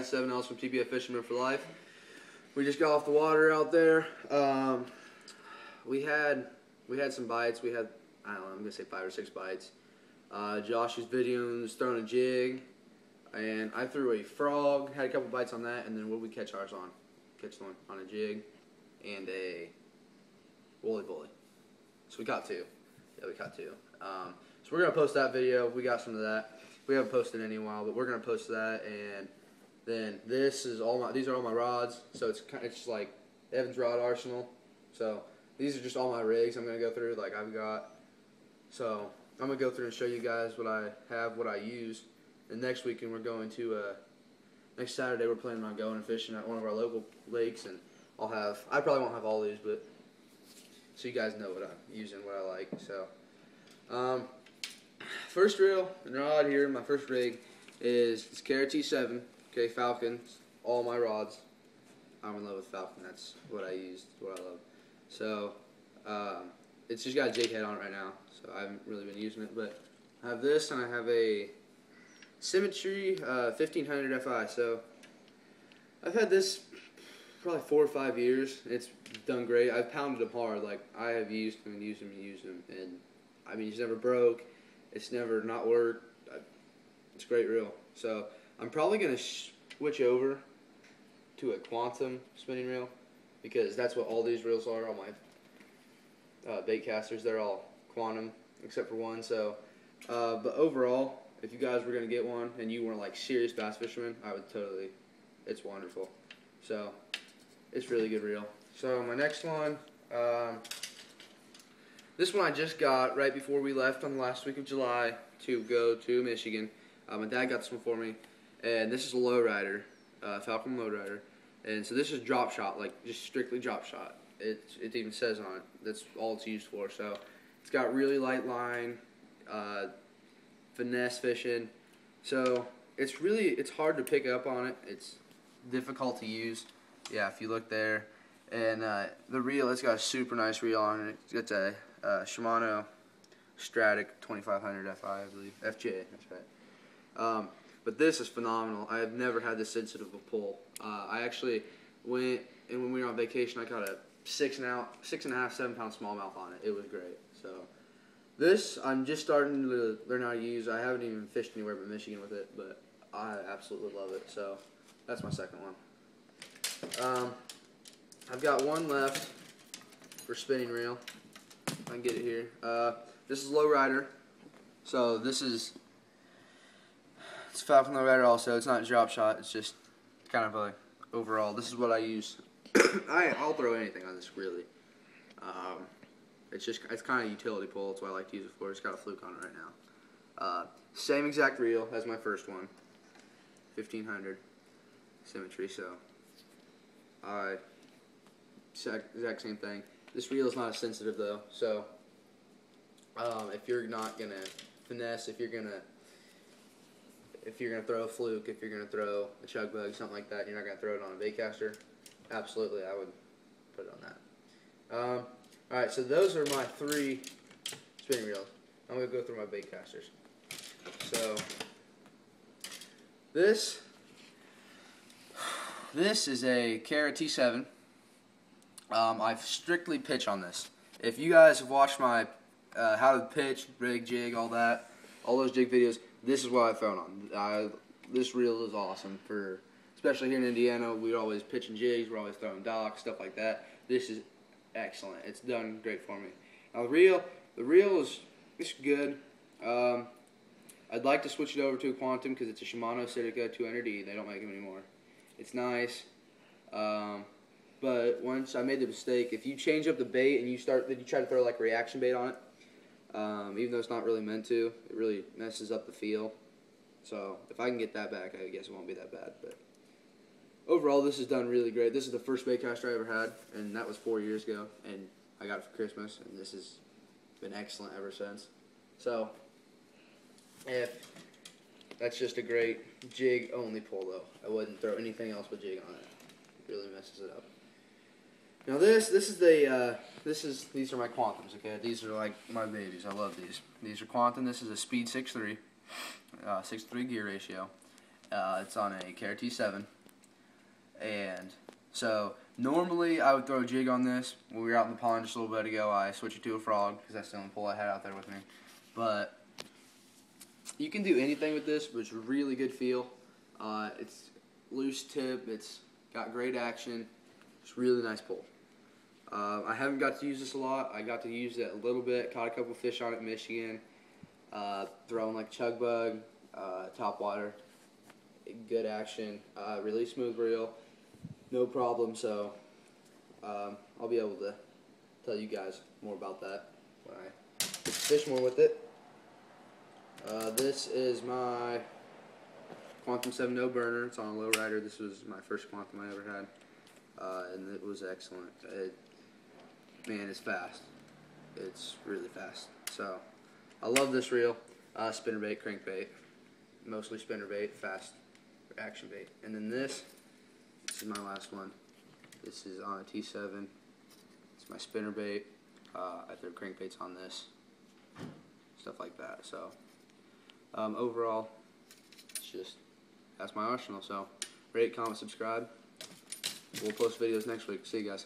Brad 7Ls from TPF Fisherman for Life. We just got off the water out there. We had some bites. We had, I don't know, I'm gonna say 5 or 6 bites. Josh was videoing, was throwing a jig, and I threw a frog. Had a couple bites on that, and then what did we catch ours on? Catch one on a jig and a woolly bully. So we caught 2. Yeah, we caught 2. So we're gonna post that video. We got some of that. We haven't posted any in a while, but we're gonna post that. And then this is all my. These are all my rods. So it's just like Evan's Rod Arsenal. So these are just all my rigs. I'm gonna go through like I've got. So I'm gonna go through and show you guys what I have, what I use. And next weekend we're going to. Next Saturday we're planning on going and fishing at one of our local lakes, and I'll have. I probably won't have all these, but so you guys know what I'm using, what I like. So. First reel and rod here, my first rig is this Kara T7, okay, Falcons, all my rods. I'm in love with Falcon, that's what I use, what I love. So, it's just got a jig head on it right now, so I haven't really been using it, but I have this and I have a Symmetry 1500 FI, so I've had this probably 4 or 5 years, and it's done great. I've pounded them hard, like I have used them and used them and used them, and I mean, it's never broke. It's never not worked. It's a great reel. So I'm probably going to switch over to a Quantum spinning reel because that's what all these reels are. All my bait casters, they're all Quantum except for one. So, but overall, if you guys were going to get one and you weren't like serious bass fishermen, I would totally. It's wonderful. So it's really good reel. So my next one. This one I just got right before we left on the last week of July to go to Michigan. My dad got this one for me, and this is a lowrider, Falcon lowrider, and so this is drop shot, like just strictly drop shot. It even says on it that's all it's used for. So it's got really light line, finesse fishing. So it's hard to pick up on it. It's difficult to use. Yeah, if you look there, and the reel, it's got a super nice reel on it. It's got a Shimano Stratic 2500 FI, I believe. FJ, that's right. But this is phenomenal. I have never had this sensitive of a pull. I actually went, and when we were on vacation, I caught a 6.5, 7 pound smallmouth on it. It was great. So this, I'm just starting to learn how to use. I haven't even fished anywhere but Michigan with it, but I absolutely love it. So that's my second one. I've got one left for spinning reel. I can get it here. This is lowrider. So this is it's Falcon lowrider also. It's not drop shot. It's just kind of a overall. This is what I use. I'll throw anything on this really. It's kind of utility pole. That's what I like to use it for. It's got a fluke on it right now. Same exact reel as my first one. 1500 Symmetry. So exact same thing. This reel is not as sensitive though, so if you're not gonna finesse, if you're gonna throw a fluke, if you're gonna throw a chug bug, something like that, you're not gonna throw it on a bait caster. Absolutely, I would put it on that. All right, so those are my 3 spinning reels. I'm gonna go through my bait casters. So this is a Kara T7. I strictly pitch on this. If you guys have watched my how to pitch, rig, jig, all those jig videos, this is what I found on. This reel is awesome especially here in Indiana. We're always pitching jigs, we're always throwing docks, stuff like that. This is excellent. It's done great for me. Now the reel is good. I'd like to switch it over to a Quantum because it's a Shimano Sitica 200D. They don't make them anymore. It's nice. But once I made the mistake, if you change up the bait and you try to throw like a reaction bait on it, even though it's not really meant to, it really messes up the feel. So if I can get that back, I guess it won't be that bad. But overall, this is done really great. This is the first bait caster I ever had, and that was 4 years ago, and I got it for Christmas, and this has been excellent ever since. So that's just a great jig only pull though. I wouldn't throw anything else but jig on it. It really messes it up. Now these are my Quantums, okay? These are like my babies. I love these. These are Quantum. This is a Speed 6.3, 6.3 gear ratio, It's on a Care T7, and so normally I would throw a jig on this. When we were out in the pond just a little bit ago, I switched it to a frog because that's the only pole I had out there with me. But you can do anything with this, but it's really good feel. It's loose tip. It's got great action. It's a really nice pole. I haven't got to use this a lot. I got to use it a little bit. Caught a couple fish on it in Michigan. Throwing like chug bug, top water. Good action. Really smooth reel. No problem. So I'll be able to tell you guys more about that when I get to fish more with it. This is my Quantum 7 no burner. It's on a low rider. This was my first Quantum I ever had, and it was excellent. Man, it's fast. It's really fast. So I love this reel. Spinnerbait, crankbait, mostly spinnerbait, fast action bait. And then this is my last one. This is on a T7. It's my spinnerbait. I throw crankbaits on this, stuff like that. So overall, that's my arsenal. So rate, comment, subscribe. We'll post videos next week. See you guys.